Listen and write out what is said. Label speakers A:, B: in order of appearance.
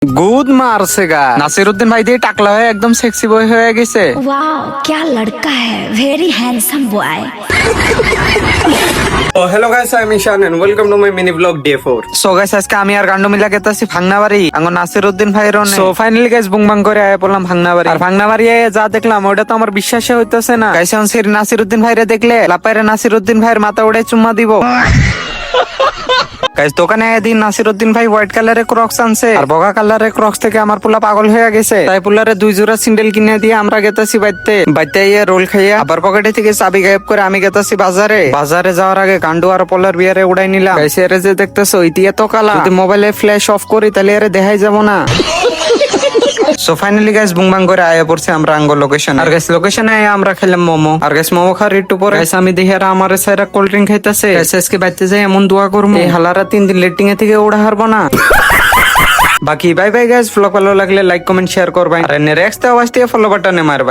A: Good মারছে গা। নাসিরউদ্দিন ভাই দিয়ে টাকলা হয়ে একদম সেক্সি বয় হয়ে গেছে।
B: वाह क्या लड़का है, very handsome boy.
C: Oh, hello guys, I'm Ishan and welcome to my mini vlog day 4.
A: So guys আজকে আমি আর গান্ডু মিলা গেতাছি ভাঙনাবাড়ি আঙ্গো নাসিরউদ্দিন ভাইয়ের অনে। সো ফাইনালি গাইস বুংবাং করে আয়া পড়লাম ভাঙনাবাড়ি। আর ভাঙনাবাড়ি যা দেখলাম ওটা তো আমার বিশ্বাসই হইতেছে না। গাইস এখন সেই নাসিরউদ্দিন ভাইরে দেখলে লাপাইরে নাসিরউদ্দিন ভাইয়ের মাথা উড়ে চুম্মা দিব। গাইস দোকানে একদিন নাসিরউদ্দিন ভাই হোয়াইট কালারের ক্রক্স আনছে আর বগা কালারের ক্রক্স থেকে আমার পোলা পাগল হয়ে গেছে। তাই পোলারে 2 জোড়া সিন্ডেল কিনে দিয়ে আমরা গেতাছি বাইতে ইয়ে রোল খাইয়া আবার পকেটে থেকে চাবি গায়েব করে আমি গেতাছি বাজারে যাওয়ার আগে গান্ডু আর পোলার বিয়ারে উড়াই নিলাম। গাইস এর যে দেখতেছো ইতি এত কালা, যদি মোবাইলে ফ্ল্যাশ অফ করি তাহলে এর দেখাই যাব না। সো ফাইনালি গাইস বুংবাং করে আয়া পড়ছে আমরা আঙ্গো লোকেশন। আর গাইস লোকেশনে আয়া আমরা খেলাম মোমো। আর গাইস মোমো খাওয়ার একটু পরে গাইস আমি দেখি আর আমার সাইরা কোল্ড ড্রিঙ্ক খাইতেছে। গাইস আজকে বাইতে যাই এমন দোয়া করবো এই হালারা 3 দিন লেটিং এ থেকে উড়া হারবো না। বাকি বাই বাই গাইস, ব্লগ ভালো লাগলে লাইক কমেন্ট শেয়ার করবেন আর নেক্সট আওয়াজ দিয়ে ফলো বাটনে মারবেন।